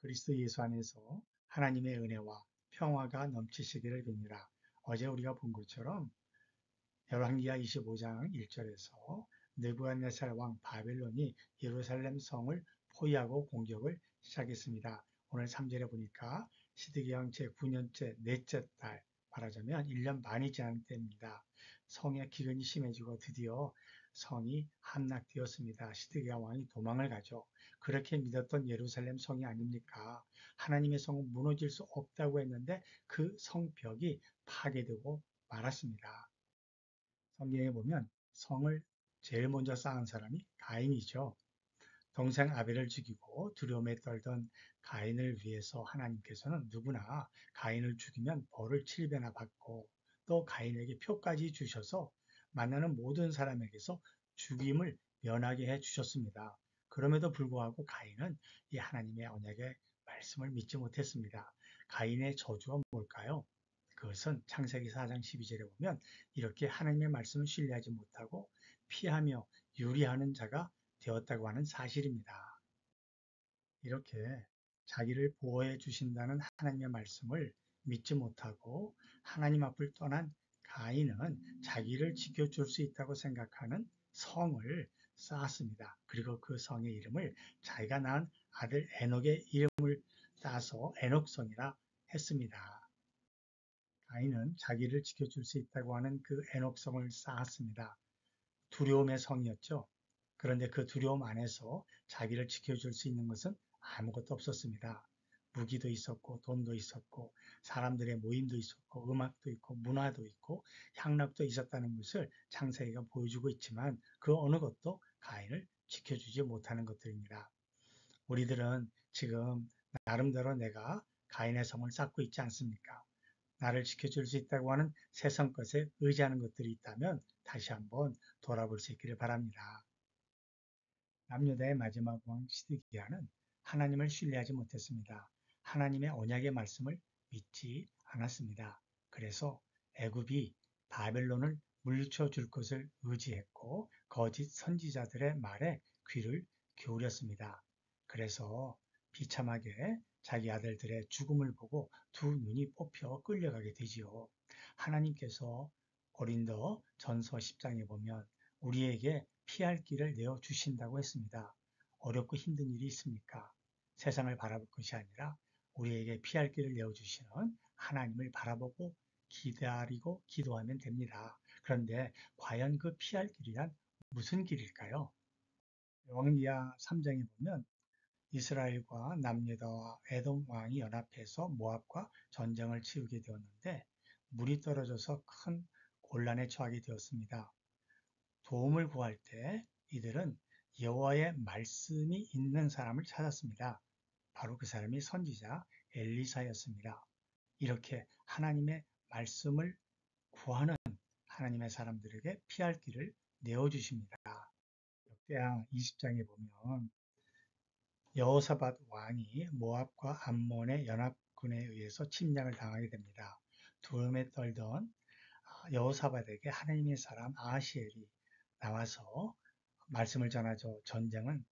그리스도 예수 안에서 하나님의 은혜와 평화가 넘치시기를 빕니다. 어제 우리가 본 것처럼 열왕기하 25장 1절에서 느부갓네살 왕 바벨론이 예루살렘 성을 포위하고 공격을 시작했습니다. 오늘 3절에 보니까 시드기야 왕 제9년째 넷째 달, 말하자면 1년 반이 지난 때입니다. 성의 기근이 심해지고 드디어 성이 함락되었습니다. 시드기야 왕이 도망을 가죠. 그렇게 믿었던 예루살렘 성이 아닙니까? 하나님의 성은 무너질 수 없다고 했는데 그 성벽이 파괴되고 말았습니다. 성경에 보면 성을 제일 먼저 쌓은 사람이 가인이죠. 동생 아벨을 죽이고 두려움에 떨던 가인을 위해서 하나님께서는 누구나 가인을 죽이면 벌을 7배나 받고 또 가인에게 표까지 주셔서 만나는 모든 사람에게서 죽임을 면하게 해 주셨습니다. 그럼에도 불구하고 가인은 이 하나님의 언약의 말씀을 믿지 못했습니다. 가인의 저주가 뭘까요? 그것은 창세기 4장 12절에 보면 이렇게 하나님의 말씀을 신뢰하지 못하고 피하며 유리하는 자가 되었다고 하는 사실입니다. 이렇게 자기를 보호해 주신다는 하나님의 말씀을 믿지 못하고 하나님 앞을 떠난 가인은 자기를 지켜줄 수 있다고 생각하는 성을 쌓았습니다. 그리고 그 성의 이름을 자기가 낳은 아들 에녹의 이름을 따서 에녹성이라 했습니다. 가인은 자기를 지켜줄 수 있다고 하는 그 에녹성을 쌓았습니다. 두려움의 성이었죠. 그런데 그 두려움 안에서 자기를 지켜줄 수 있는 것은 아무것도 없었습니다. 무기도 있었고 돈도 있었고 사람들의 모임도 있었고 음악도 있고 문화도 있고 향락도 있었다는 것을 창세기가 보여주고 있지만 그 어느 것도 가인을 지켜주지 못하는 것들입니다. 우리들은 지금 나름대로 내가 가인의 성을 쌓고 있지 않습니까? 나를 지켜줄 수 있다고 하는 세상 것에 의지하는 것들이 있다면 다시 한번 돌아볼 수 있기를 바랍니다. 남유다의 마지막 왕 시드기야는 하나님을 신뢰하지 못했습니다. 하나님의 언약의 말씀을 믿지 않았습니다. 그래서 애굽이 바벨론을 물리쳐 줄 것을 의지했고 거짓 선지자들의 말에 귀를 기울였습니다. 그래서 비참하게 자기 아들들의 죽음을 보고 두 눈이 뽑혀 끌려가게 되지요. 하나님께서 고린도 전서 10장에 보면 우리에게 피할 길을 내어 주신다고 했습니다. 어렵고 힘든 일이 있습니까? 세상을 바라볼 것이 아니라 우리에게 피할 길을 내어 주시는 하나님을 바라보고 기다리고 기도하면 됩니다. 그런데 과연 그 피할 길이란 무슨 길일까요? 왕기하 3장에 보면 이스라엘과 남유다와 에돔 왕이 연합해서 모압과 전쟁을 치르게 되었는데 물이 떨어져서 큰 곤란에 처하게 되었습니다. 도움을 구할 때 이들은 여호와의 말씀이 있는 사람을 찾았습니다. 바로 그 사람이 선지자 엘리사였습니다. 이렇게 하나님의 말씀을 구하는 하나님의 사람들에게 피할 길을 내어주십니다. 역대하 20장에 보면 여호사밧 왕이 모압과 암몬의 연합군에 의해서 침략을 당하게 됩니다. 두려움에 떨던 여호사밧에게 하나님의 사람 아하시엘이 나와서 말씀을 전하죠. 전쟁은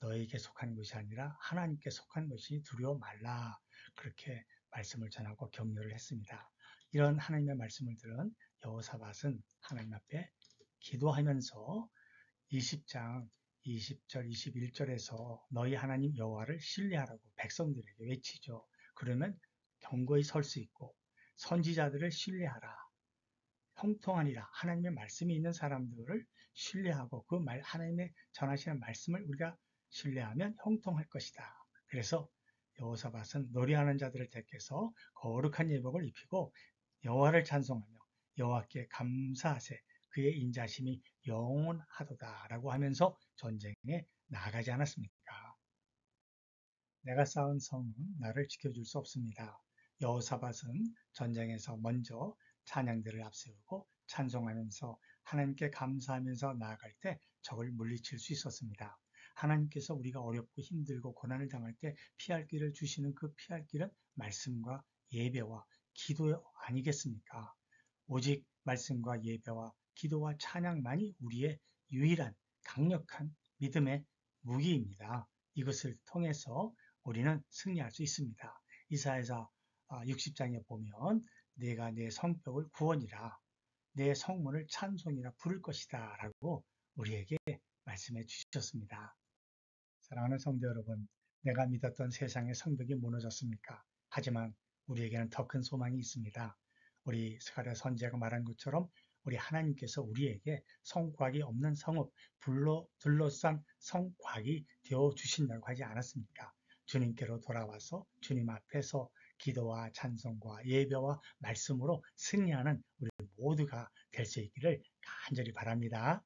너에게 속한 것이 아니라 하나님께 속한 것이 두려워 말라. 그렇게 말씀을 전하고 격려를 했습니다. 이런 하나님의 말씀을 들은 여호사밧은 하나님 앞에 기도하면서 20장 20절, 21절에서 너희 하나님 여호와를 신뢰하라고 백성들에게 외치죠. 그러면 견고히 설 수 있고 선지자들을 신뢰하라. 형통하니라. 하나님의 말씀이 있는 사람들을 신뢰하고 그 하나님의 전하시는 말씀을 우리가 신뢰하면 형통할 것이다. 그래서 여호사밧은 노래하는 자들을 택해서 거룩한 예복을 입히고 여호와를 찬송하며 여호와께 감사하세 그의 인자심이 영원하도다라고 하면서 전쟁에 나가지 않았습니까? 내가 쌓은 성은 나를 지켜줄 수 없습니다. 여호사밧은 전쟁에서 먼저 찬양들을 앞세우고 찬송하면서 하나님께 감사하면서 나아갈 때 적을 물리칠 수 있었습니다. 하나님께서 우리가 어렵고 힘들고 고난을 당할 때 피할 길을 주시는 그 피할 길은 말씀과 예배와 기도 아니겠습니까? 오직 말씀과 예배와 기도와 찬양만이 우리의 유일한 강력한 믿음의 무기입니다. 이것을 통해서 우리는 승리할 수 있습니다. 이사야서 60장에 보면 내가 내 성벽을 구원이라 내 성문을 찬송이라 부를 것이다 라고 우리에게 말씀해 주셨습니다. 사랑하는 성도 여러분, 내가 믿었던 세상의 성벽이 무너졌습니까? 하지만 우리에게는 더 큰 소망이 있습니다. 우리 스가랴 선지자가 말한 것처럼 우리 하나님께서 우리에게 성곽이 없는 성읍, 불로 둘러싼 성곽이 되어 주신다고 하지 않았습니까? 주님께로 돌아와서 주님 앞에서 기도와 찬송과 예배와 말씀으로 승리하는 우리 모두가 될 수 있기를 간절히 바랍니다.